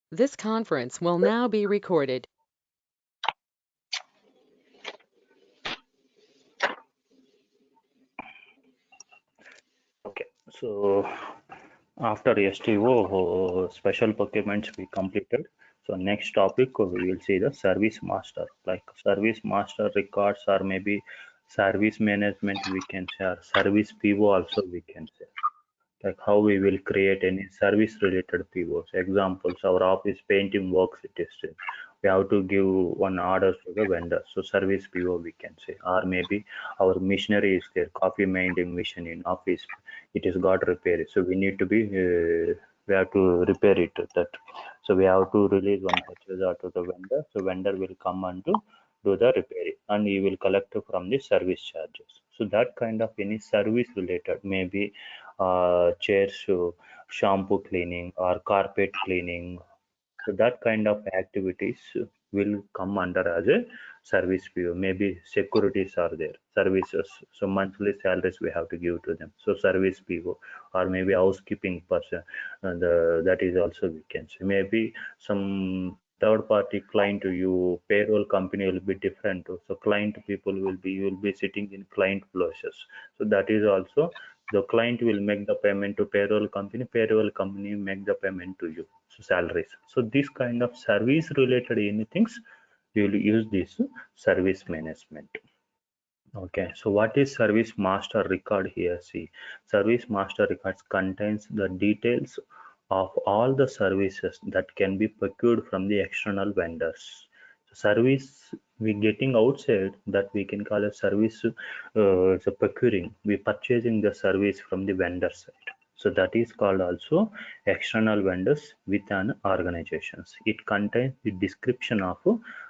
This conference will now be recorded. Okay, so after STO special procurements we completed. So next topic we will see the service master, like service master records or maybe service management we can say, or service PO also we can say, like how we will create any service related POs. Examples, our office painting works, it is we have to give one order to the vendor, so service PO we can say. Or maybe our machinery is there, coffee minding machine in office, it is got repaired, so we need to be we have to repair it, that so we have to release one purchase order to the vendor, so vendor will come and do the repair and he will collect from the service charges. So that kind of any service related, maybe chairs, shampoo cleaning or carpet cleaning. So that kind of activities will come under as a service fee. Maybe securities are there, services. So monthly salaries we have to give to them. So service fee, or maybe housekeeping person. That is also we can say. Maybe some third party client to you, payroll company will be different too. So client people will be, you will be sitting in client process. So that is also the client will make the payment to payroll company make the payment to you, so salaries. So this kind of service related anything we will use this service management. Okay, so what is service master record here? See, service master records contains the details of all the services that can be procured from the external vendors. So service we getting outside, that we can call a service, so procuring, we purchasing the service from the vendor side. So that is called also external vendors with an organizations. It contains the description of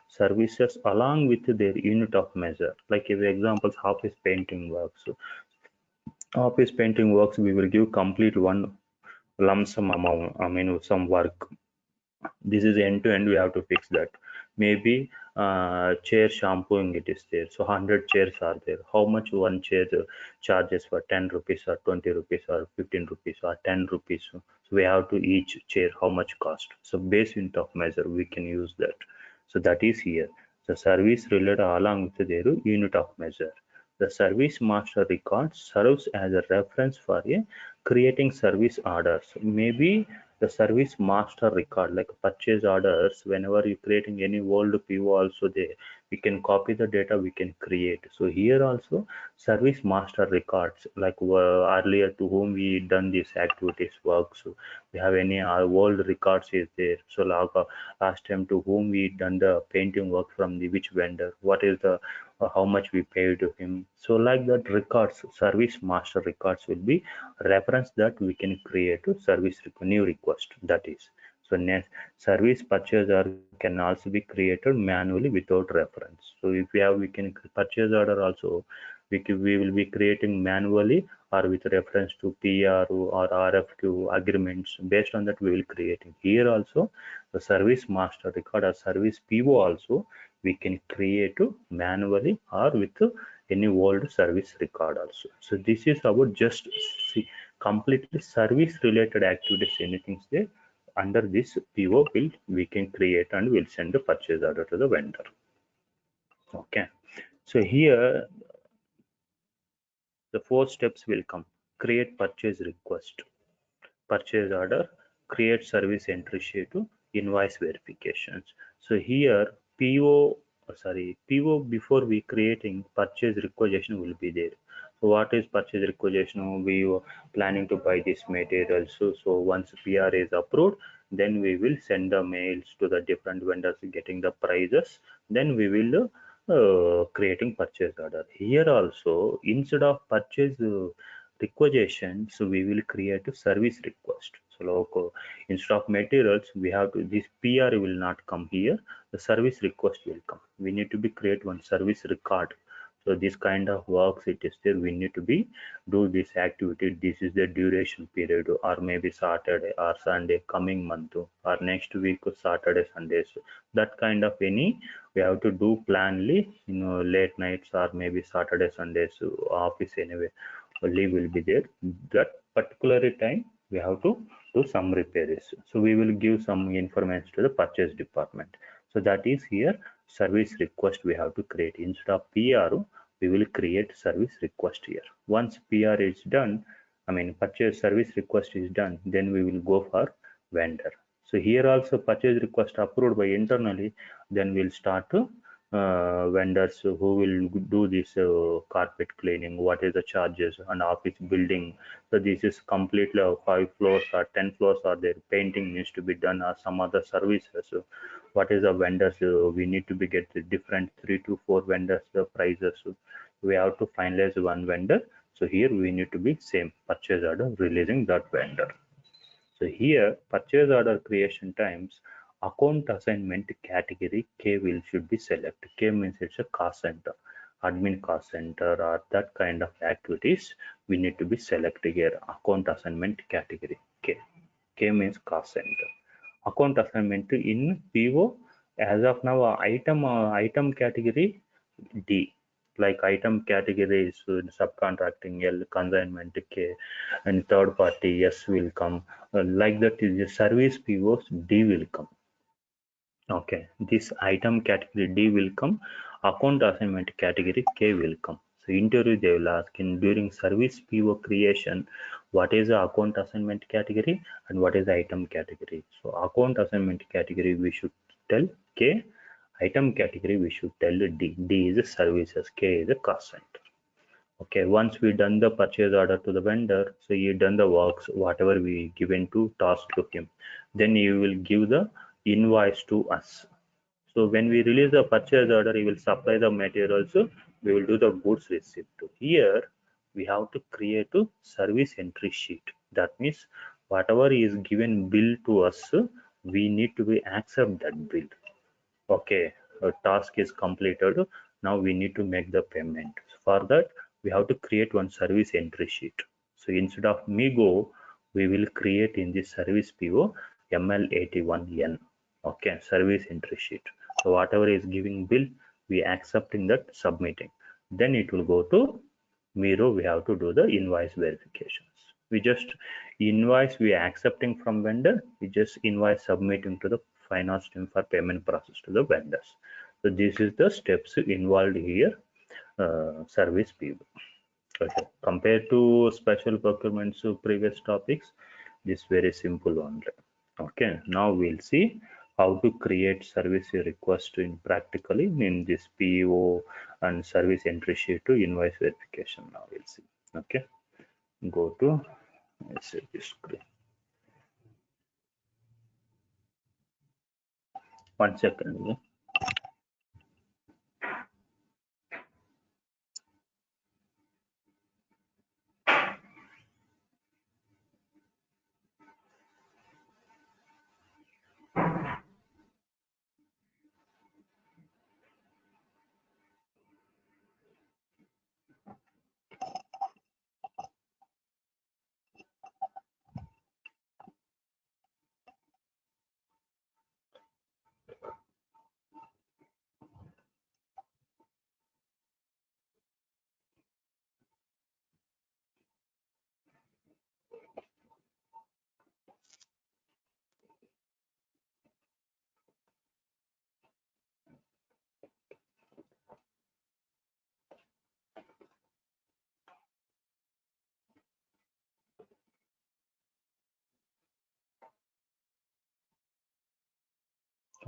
services along with their unit of measure. Like if examples, office painting works. Office painting works, we will give complete one lump sum amount. I mean, some work. This is end to end. We have to fix that. Maybe chair shampooing it is there. So 100 chairs are there. How much one chair charges for 10 rupees or 20 rupees or 15 rupees or 10 rupees. So we have to each chair how much cost. So base unit of measure we can use that. So that is here. The service related along with their unit of measure. The service master record serves as a reference for a creating service orders. Maybe the service master record, like purchase orders, whenever you're creating any old PO also there, we can copy the data, we can create. So here also service master records, like earlier to whom we done these activities work. So we have any old records is there. So like, last time to whom we done the painting work, from the which vendor, what is the how much we paid to him. So like that records, service master records will be reference that we can create a service new request, that is. So next, service purchase order can also be created manually without reference. So if we have, we can purchase order also, we will be creating manually or with reference to PRO or RFQ agreements. Based on that we will create it. Here also the service master record or service PO also we can create manually or with any old service record also. So this is about just see, completely service related activities, anything there under this PO will we can create and we'll send the purchase order to the vendor. Okay, so here the four steps will come: create purchase request, purchase order, create service entry sheet, to invoice verifications. So here PO before we creating purchase requisition will be there. So what is purchase requisition? We were planning to buy this material. So once PR is approved, then we will send the mails to the different vendors getting the prices. Then we will creating purchase order. Here also, instead of purchase requisition, so we will create a service request. So like, instead of materials we have to, this PR will not come here, the service request will come. We need to be create one service record. So this kind of works it is there, we need to be do this activity. This is the duration period, or maybe Saturday or Sunday coming month, or next week Saturday Sundays. That kind of any we have to do planly, late nights or maybe Saturday Sundays, office anyway leave will be there. That particular time we have to to some repairs. So we will give some information to the purchase department. So that is here service request we have to create. Instead of PRO, we will create service request here. Once PR is done, I mean purchase service request is done, then we will go for vendor. So here also purchase request approved by internally, then we'll start to vendors who will do this carpet cleaning, what is the charges, and office building. So this is completely 5 floors or 10 floors, or their painting needs to be done, or some other services. So what is the vendors we need to be get the different 3 to 4 vendors the prices. So we have to finalize one vendor. So here we need to be same purchase order releasing that vendor. So here purchase order creation times account assignment category K will should be selected. K means it's a cost center, admin cost center, or that kind of activities we need to be selected here. Account assignment category K. K means cost center. Account assignment in PO as of now item category D, like item category is subcontracting L, consignment K, and third party S will come. Like that is the service POs D will come. Okay, this item category D will come, account assignment category K will come. So interview they will ask in during service PO creation, what is the account assignment category and what is the item category. So account assignment category we should tell K, item category we should tell D. D is a services, K is a cost center. Okay, once we done the purchase order to the vendor, so you done the works, whatever we given to task to him, then you will give the invoice to us. So when we release the purchase order, he will supply the materials, we will do the goods receipt. Here we have to create a service entry sheet. That means whatever is given bill to us, we need to be accept that bill. Okay, a task is completed, now we need to make the payment. For that we have to create one service entry sheet. So instead of Migo, we will create in this service PO ML81N. Okay, service entry sheet. So whatever is giving bill, we accept in that submitting, then it will go to Miro. We have to do the invoice verifications. We just invoice we are accepting from vendor, we just invoice submitting to the finance team for payment process to the vendors. So this is the steps involved here, service PO. Okay, compared to special procurements previous topics, this very simple only. Okay, now we'll see how to create service request in practically in this PO and service entry sheet to invoice verification. Now we'll see. Okay, go to screen. 1 second.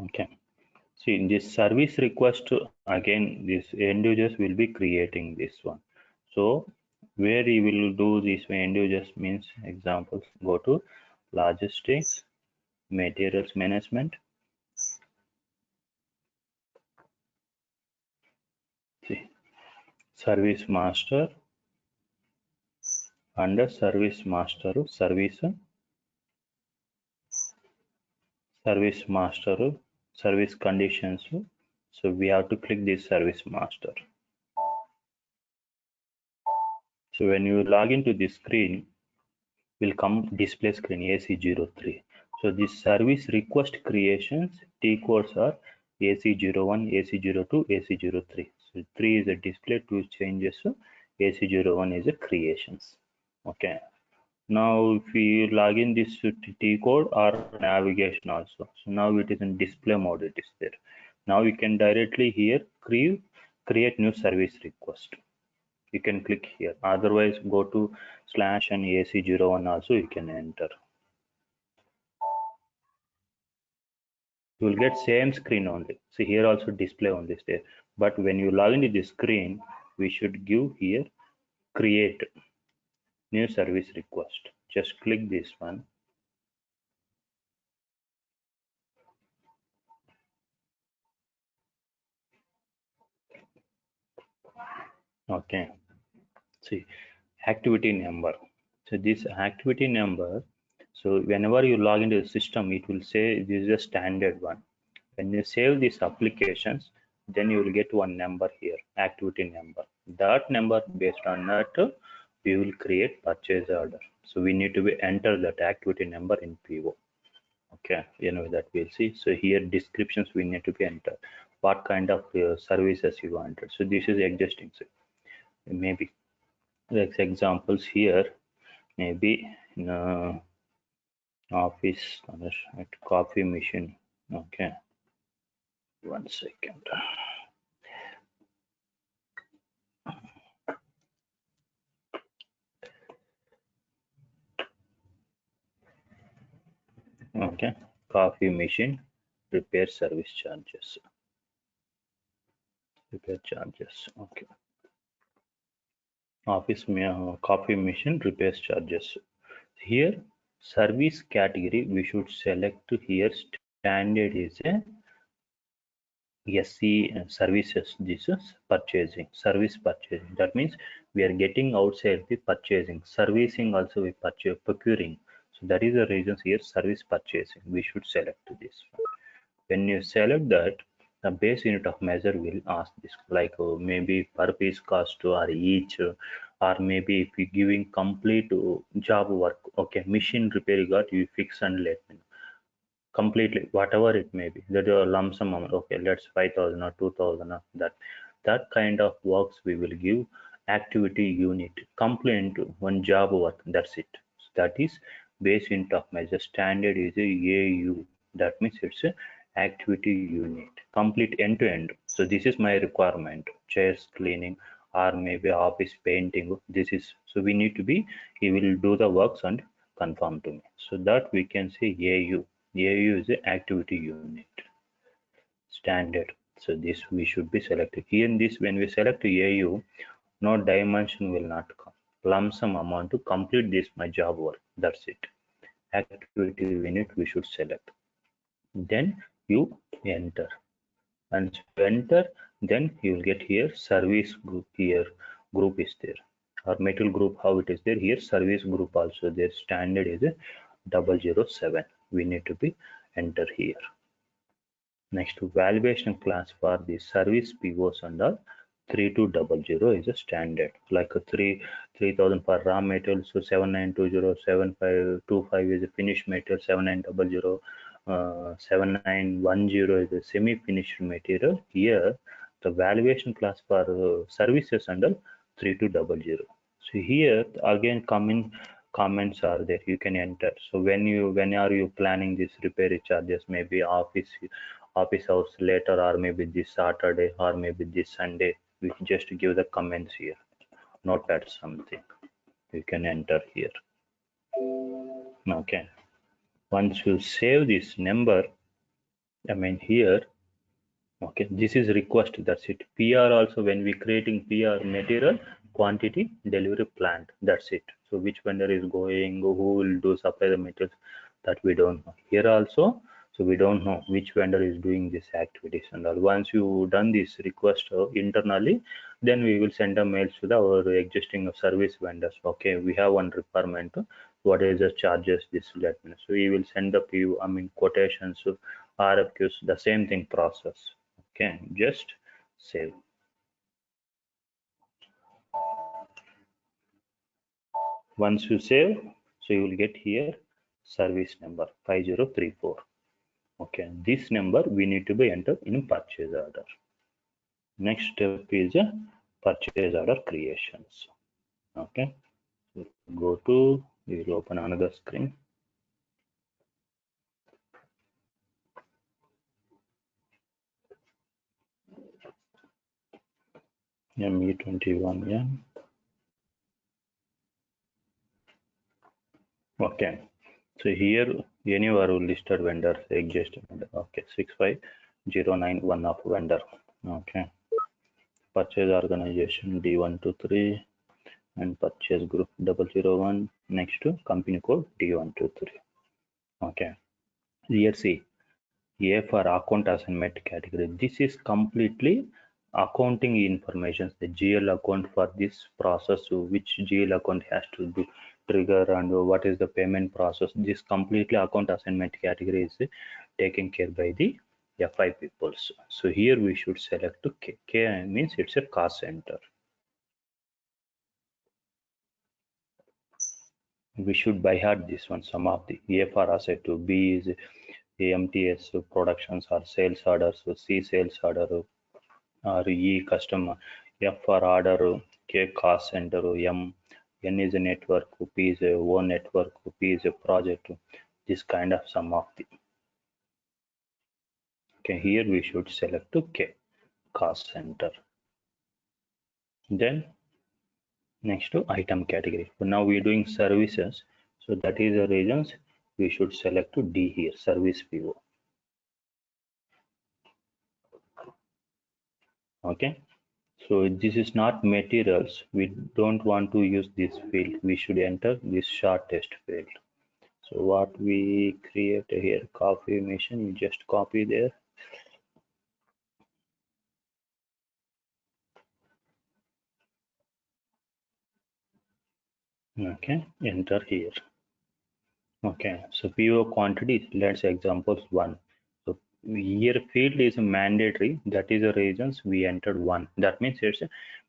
Okay, see in this service request again, this end users will be creating this one. So where you will do this end users means examples, go to logistics, materials management. See, service master, under service master service master service conditions. So we have to click this service master. So when you log into this screen, will come display screen AC03. So this service request creations T codes are AC01, AC02, AC03. So 3 is a display, 2 changes, AC01 is a creations. Okay. Now if we log in this T code or navigation also, so now it is in display mode, it is there. Now you can directly here create new service request. You can click here, otherwise go to slash and AC01 also you can enter. You will get same screen only. See here also display on this there, but when you log into this screen, we should give here create new service request. Just click this one. Okay, see activity number. So this activity number, so whenever you log into the system, it will say this is a standard one. When you save these applications, then you will get one number here, activity number. That number, based on that, we will create purchase order. So we need to enter that activity number in PO. Okay, you know that we'll see. So here descriptions we need to be entered. What kind of services you wanted. So this is existing. So maybe like examples here, maybe in office at coffee machine. Okay, 1 second. Okay, coffee machine repair service charges. Repair charges. Okay, office coffee machine repair charges. Here service category we should select here. Standard is a SC services. This is purchasing, service purchasing. That means we are getting outside the purchasing. Servicing also we purchase, procuring. So that is the reasons here service purchasing. We should select this. When you select that, the base unit of measure will ask this, like maybe per piece cost or each, or maybe if you giving complete job work. Okay, machine repair you got, you fix and let me know completely, whatever it may be, that a lump sum amount. Okay, let's 5,000 or 2,000 or that kind of works we will give activity unit, complaint one job work, that's it. So that is base unit of measure. Standard is a AU, that means it's a activity unit, complete end to end. So this is my requirement, chairs cleaning or maybe office painting. This is, so we need to be, he will do the works and confirm to me, so that we can say AU. AU is the activity unit. Standard. So this we should be selected. Here in this, when we select AU, no dimension will not come. Lump sum amount to complete this my job work. That's it. Activity unit we should select. Then you enter. And you enter, then you will get here service group. Here group is there. Or metal group, how it is there. Here service group also there. Standard is a 007. We need to be enter here. Next, valuation class for the service POs and all, 3200 is a standard, like a 3000 for raw material. So 7920, 7525 is a finished material, 7900, 7910 is a semi-finished material. Here the valuation class for services and all, 3200. So here again comments are there, you can enter. So when are you planning this repair charges, maybe office hours later, or maybe this Saturday, or maybe this Sunday, we can just give the comments here, notepad something, you can enter here. Okay, once you save this number, I mean here, okay, this is request, that's it. PR also, when we creating PR, material quantity delivery plant, that's it. So which vendor is going, who will do supply the materials, that we don't know. Here also, so we don't know which vendor is doing this activities and all. Once you done this request internally, then we will send a mail to our existing service vendors. Okay, we have one requirement, what is the charges, this let me know. So we will send the PU, I mean quotations, RFQs, the same thing process. Okay, just save. Once you save, so you will get here service number 5034. Okay, this number we need to be entered in purchase order. Next step is purchase order creations. Okay, so go to We will open another screen. ME21, okay. So here any of our listed vendors exist. Okay, 6509 one of vendor. Okay. Purchase organization D123 and purchase group 001. Next to company code D123. Okay. Here see A for account assignment category. This is completely accounting information. The GL account for this process, which GL account has to do trigger and what is the payment process. This completely account assignment category is taken care by the FI peoples. So here we should select K. K means it's a cost center. We should by heart this one. Some of the A for asset to B is AMTS productions or sales orders, so C sales order or E customer, F for order, K cost center, N is a network, P is a O network, P is a project. This kind of sum of the. Okay, here we should select K cost center. Then next to item category. So now we're doing services. So that is the reasons we should select to D here, service PO. Okay. So this is not materials. We don't want to use this field. We should enter this shortest field. So what we create here, coffee machine, you just copy there. Okay, enter here. Okay, so PO quantities, let's examples 1. So here field is mandatory. That is the reasons we entered 1. That means it's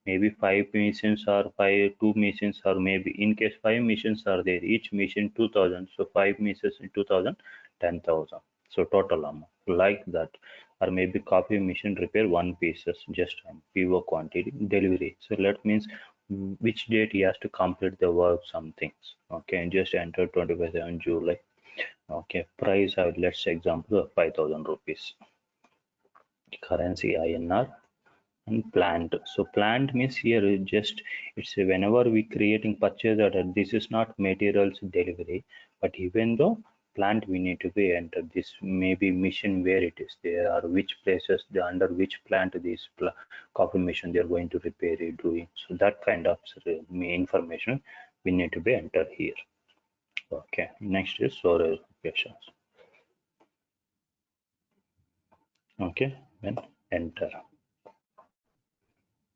maybe 5 missions or 2 missions, or maybe in case 5 missions are there, each mission 2000. So 5 missions in 2000, 10,000. So total amount like that, or maybe coffee machine repair 1 pieces, just PO quantity delivery. So that means which date he has to complete the work, some things. Okay, just enter 25th July. Okay, price let's example 5,000 rupees. Currency INR and plant. So plant means here just it's whenever we creating purchase order, this is not materials delivery, but even though plant we need to be enter this maybe mission where it is there, or which places the under which plant this coffee machine they are going to repair it doing. So that kind of information we need to be enter here. Okay, next is storage locations. Okay, then enter.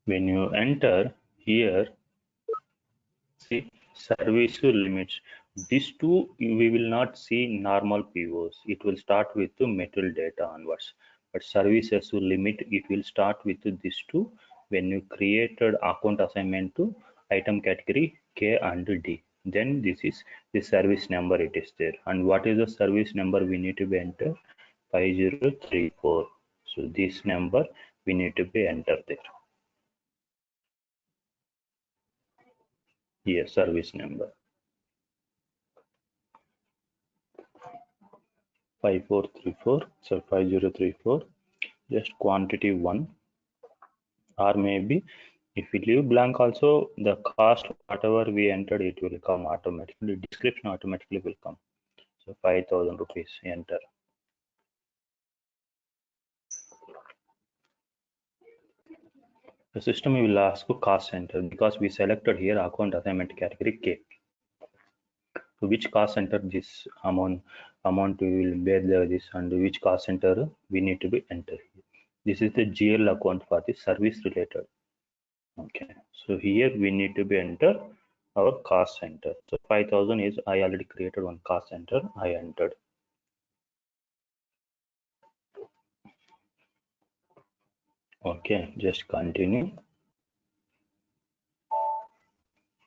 When you enter here, see service limits. These two we will not see normal POs. It will start with the metal data onwards. But services limit it will start with these two when you created account assignment to item category K and D. Then this is the service number it is there. And what is the service number we need to be enter? 5034. So this number we need to be enter there. Here service number 5434, so 5034, just quantity 1, or maybe if we leave blank also the cost whatever we entered it will come automatically, description automatically will come. So 5,000 rupees, enter. The system will ask for cost center because we selected here account assignment category K. So which cost center this amount we will bear this, and which cost center we need to be entered. This is the GL account for the service related. Okay, so here we need to be enter our cost center. So 5,000 is I already created one cost center. I entered. Okay, just continue.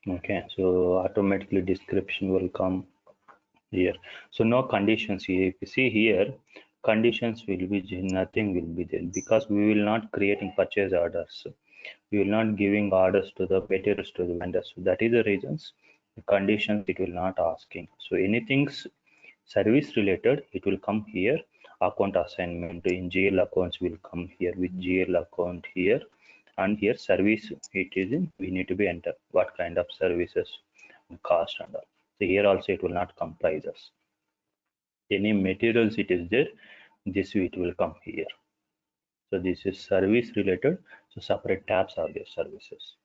Okay, so automatically description will come here. So no conditions here. If you see here, conditions will be nothing will be there because we will not creating purchase orders. We will not giving orders to the materials to the vendors. So that is the reasons conditions it will not asking. So anything's service related, it will come here. Account assignment in GL accounts will come here with GL account here, and here service it is in, we need to be enter what kind of services, cost and all. So here also it will not comprise us. Any materials it is there, this it will come here. So this is service related. So separate tabs are there, services.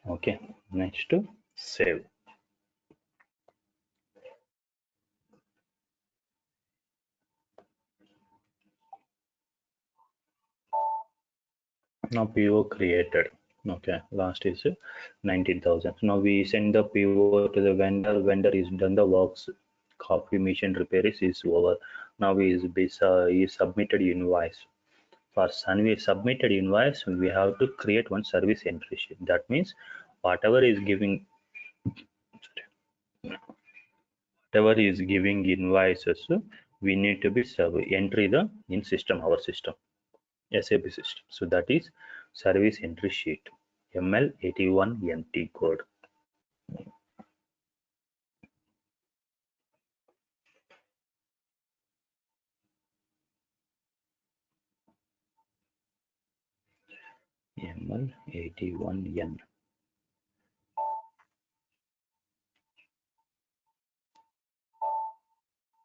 Okay, next save. Now PO created. Okay, last is 19,000. Now we send the PO to the vendor. Vendor is done the works. Coffee machine repair is over. Now is submitted invoice. For we submitted invoice, we have to create one service entry sheet. That means whatever is giving, whatever is giving invoices, we need to be entry the in system, our system. SAP system. So that is service entry sheet ML81MT code. ML81N.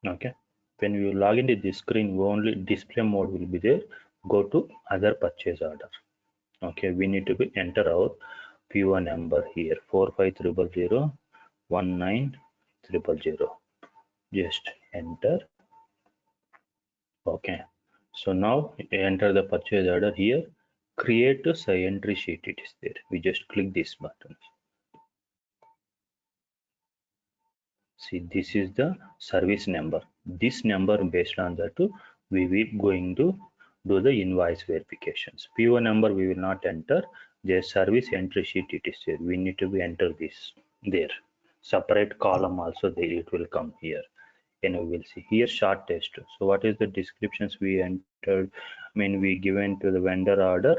Okay. When you log into this screen, only display mode will be there. Go to other purchase order. Okay, we need to be enter our PO number here 4500019000. Just enter. Okay, so now enter the purchase order here. Create a entry sheet. It is there. We just click this button. See, this is the service number. This number based on that we will going to do the invoice verifications. PO number we will not enter. The service entry sheet it is there. We need to be enter this there. Separate column also there it will come here. And we will see here short test. So what is the descriptions we entered? I mean we given to the vendor order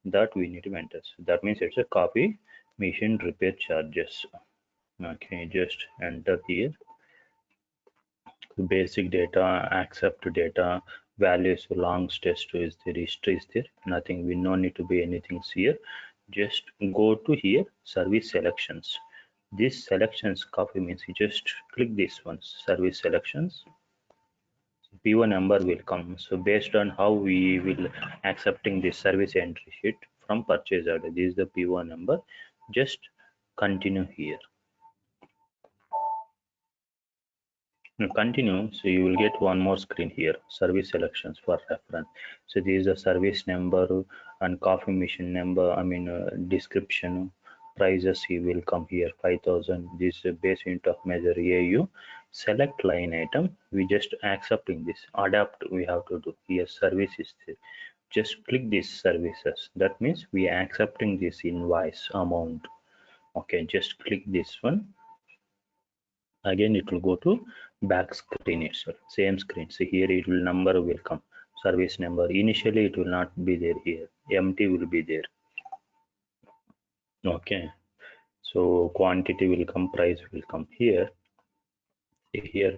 that we need to enter. So that means it's a copy machine repair charges. Okay, just enter here. Basic data, accept data, values, long test is there, history is there, nothing. We no need to be anything here. Just go to here, service selections. This selections copy means you just click this one, service selections. PO number will come. So based on how we will accepting this service entry sheet from purchase order, this is the PO number. Just continue here. Now continue. So you will get one more screen here, service selections for reference. So this is the service number and coffee machine number, I mean description, prices he will come here 5,000. This is base unit of measure AU. Select line item. We just accepting this. Adapt we have to do here. Service is there. Just click these services. That means we are accepting this invoice amount. Okay, just click this one. Again it will go to back screen itself, same screen. So here it will number will come, service number. Initially it will not be there, here empty will be there. Okay, so quantity will come, price will come here. Here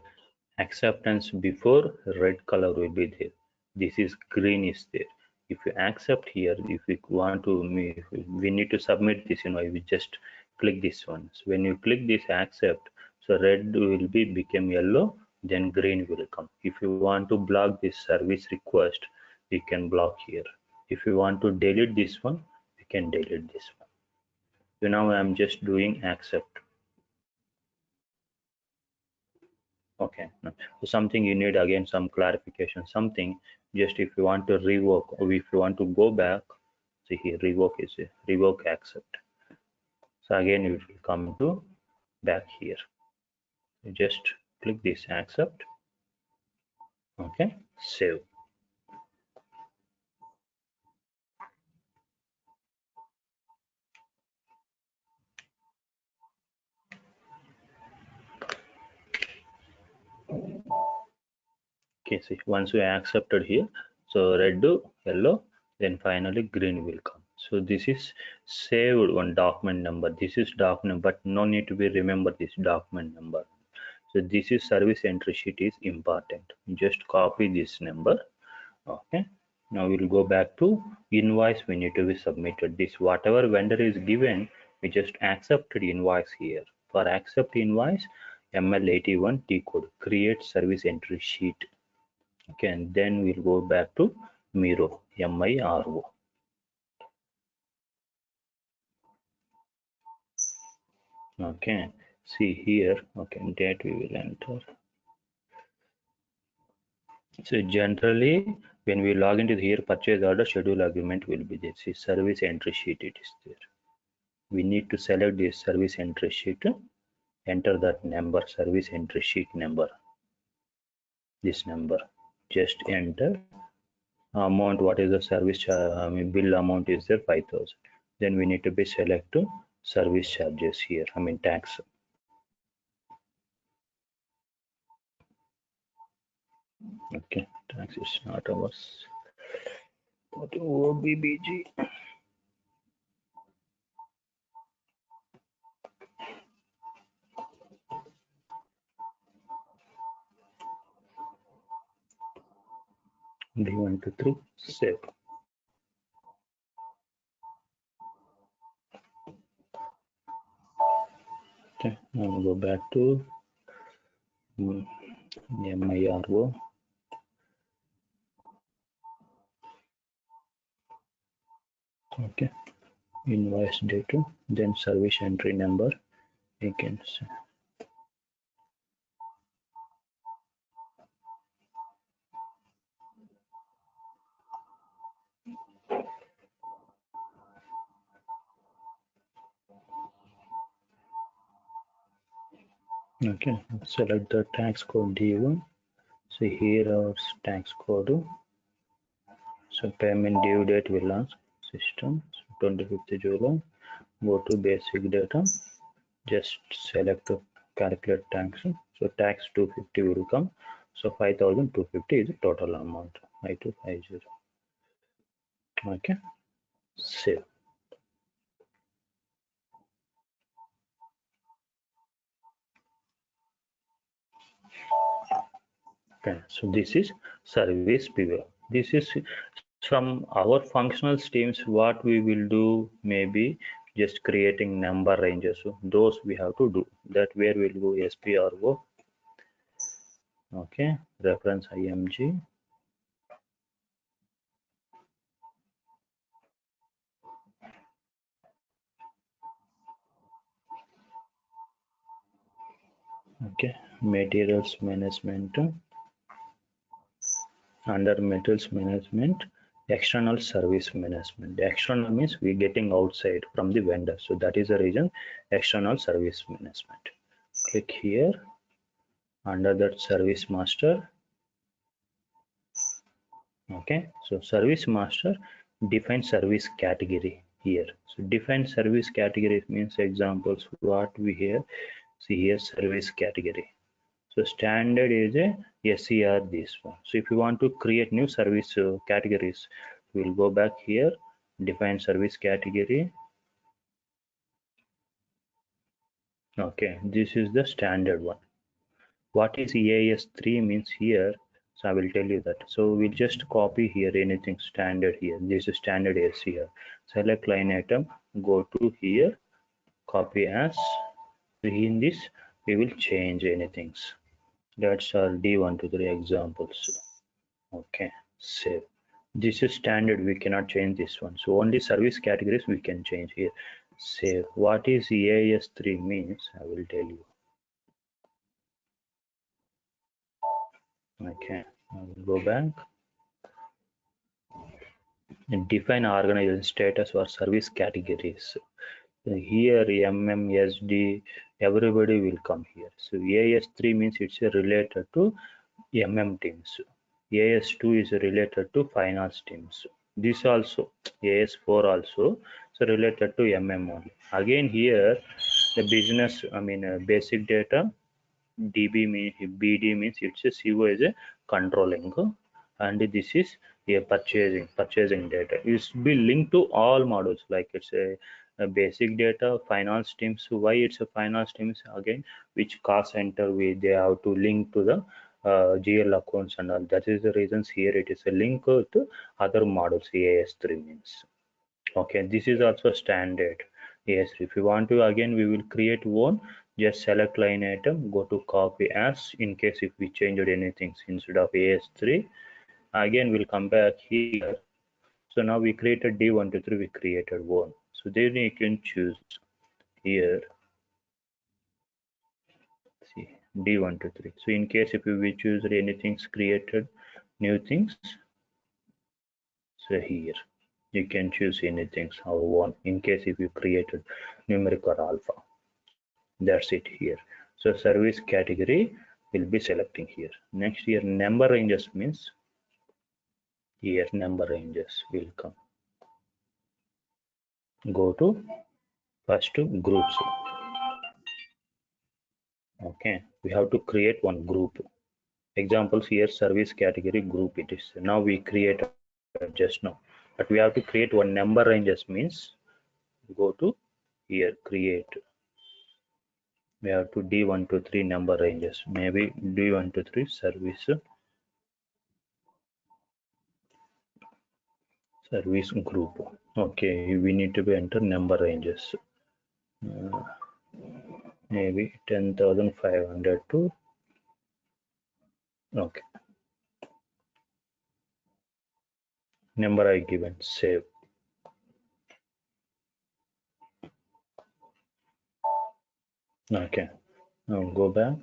acceptance before red color will be there, this is green is there. If you accept here, if we want to, we need to submit this, we just click this one. So when you click this accept, so red will be become yellow, then green will come. If you want to block this service request, we can block here. If you want to delete this one, we can delete this one. So now I'm just doing accept. Okay, no. So something you need again some clarification, something just if you want to revoke or if you want to go back, see here revoke is a revoke accept. So again it will come to back here. You just click this accept. Okay, save. Okay, see once we accepted here, So red, yellow, then finally green will come. So this is saved one document number. This is document, but no need to be remember this document number. So this is service entry sheet is important. Just copy this number. Okay. Now we'll go back to invoice. We need to be submitted. This whatever vendor is given, we just accepted invoice here. For accept invoice, ML81 T code create service entry sheet. Okay, and then we'll go back to Miro, MIRO. Okay, see here. Okay, date we will enter. So generally, when we log into here, purchase order schedule agreement will be this. See, service entry sheet it is there. We need to select this service entry sheet, enter that number, service entry sheet number. This number, just enter amount. What is the service? Bill amount is there 5,000. Then we need to be select service charges here. Tax. Okay, tax is not ours. What OBBG? D1 to 3, save. Okay, now go back to MIRO. Okay, invoice date, then service entry number. You can say. Okay, select the tax code D1. So here our tax code. So payment due date will ask system. So 25th July. Go to basic data. Just select the calculate tax. So tax 250 will come. So 5,250 is the total amount. I250. Okay, save. Okay, so this is service pivot. This is from our functional streams. What we will do, maybe just creating number ranges. So those we have to do. That where we'll go SPRO. Okay, reference IMG. Okay, materials management. Under materials management, external service management. External means we getting outside from the vendor. So that is the reason external service management. Click here. Under that service master. Okay, so service master define service category here. So define service category means examples what we here see here service category. So standard is a SCR this one. So if you want to create new service categories, we'll go back here, define service category. Okay, this is the standard one. What is EAS3 means here? So I will tell you that. So we'll just copy here anything standard here. This is standard SCR. Select line item, go to here, copy as. In this, we will change anything. That's our D1 to 3 examples. Okay, save. This is standard, we cannot change this one. So only service categories we can change here. Save. What is EAS3 means? I will tell you. Okay, I will go back. And define organization status for service categories. Here MMSD, everybody will come here. So AS3 means it's related to MM teams. AS2 is related to finance teams. This also AS4 also so related to MM only. Again here the business basic data BD means it's a CO is a controlling and this is here purchasing data is be linked to all models, like it's a basic data finance teams. Why it's a finance teams? Again, which cost center they have to link to the GL accounts and all. That is the reasons here it is a link to other models. AS3 means. Okay, this is also standard. Yes, if you want to, again we will create one. Just select line item, go to copy as, in case if we changed anything instead of AS3. Again we'll come back here. So now we created D123, we created one. So then you can choose here. See, D123. So in case if we choose anything created, new things. So here you can choose anything or one, in case if you created numeric or alpha. That's it here. So service category will be selecting here. Next here number ranges means here number ranges will come. Go to first to groups. Okay, we have to create one group. Examples here service category group it is. Now we create just now, but we have to create one number ranges means go to here create. We have to D123 number ranges, maybe D123 service group. Okay, we need to be enter number ranges, maybe 10,500 to, okay, number I given, save. Okay, now go back.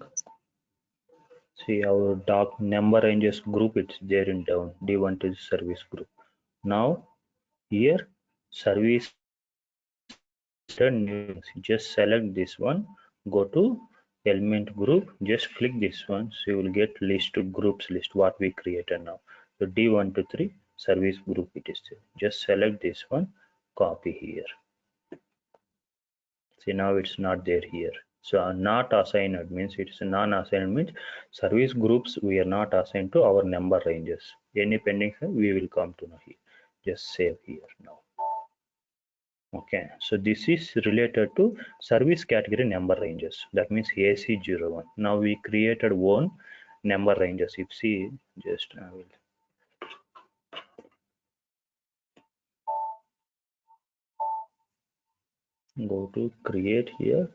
See our doc number ranges group, it's there in down. D1 is service group. Now here service, just select this one, go to element group, just click this one, so you will get list to groups list what we created now. So D123 service group it is there. Just select this one, copy here. See now it's not there here. So not assigned means it's non-assigned means service groups we are not assigned to our number ranges. Any pending we will come to know here. Just save here now. Okay, so this is related to service category number ranges. That means AC01. Now we created one number ranges. If see, just I will go to create here.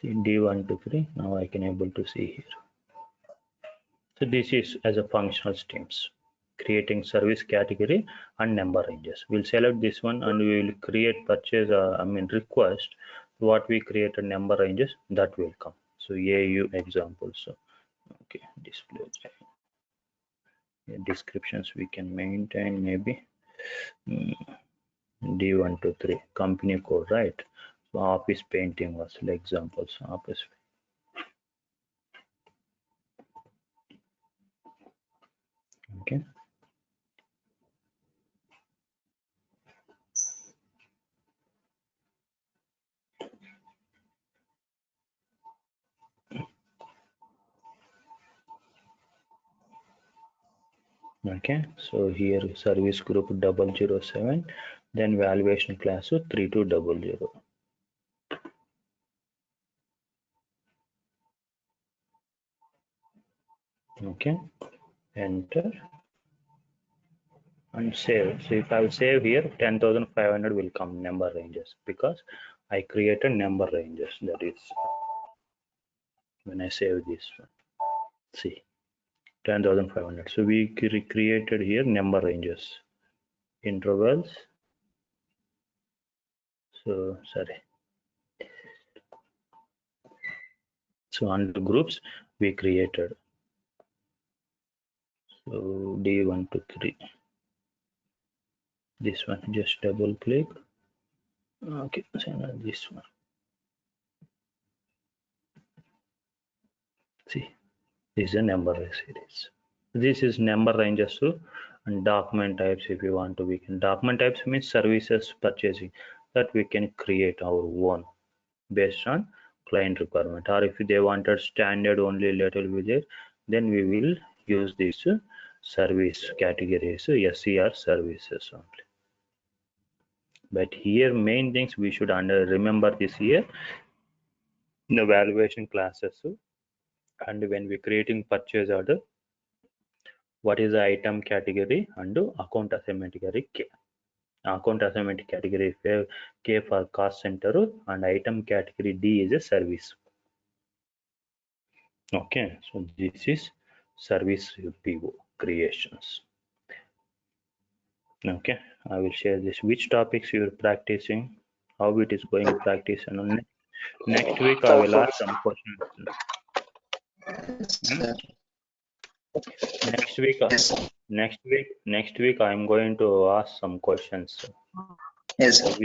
See D123. Now I can able to see here. So this is as a functional streams, creating service category and number ranges. We'll select this one and we will create purchase, request. What we created number ranges that will come. So AU examples. So, okay, display descriptions we can maintain maybe D123 company code, right? So office painting was the examples. Office. Okay. Okay, so here service group 007, then valuation class 3200. Okay, enter and save. So if I will save here, 10,500 will come number ranges because I created number ranges. That is when I save this one. See. 10,500. So we created here number ranges, intervals. So sorry. So under groups we created. So D1 to 3. This one, just double click. Okay, so now this one. See, this is a number series. This is number ranges too, and document types. If you want to, we can. Document types means services purchasing that we can create our own based on client requirement, or if they wanted standard only little widget, then we will use this service categories, SCR services only. But here main things we should remember this here, the valuation classes, and when we creating purchase order, what is the item category and account assignment category K. Account assignment category K for cost center, and item category D is a service. Okay, so this is service PO creations. Okay, I will share this which topics you are practicing, how it is going practice, and next week I will ask some questions. Next week, next week I am going to ask some questions. Yes. So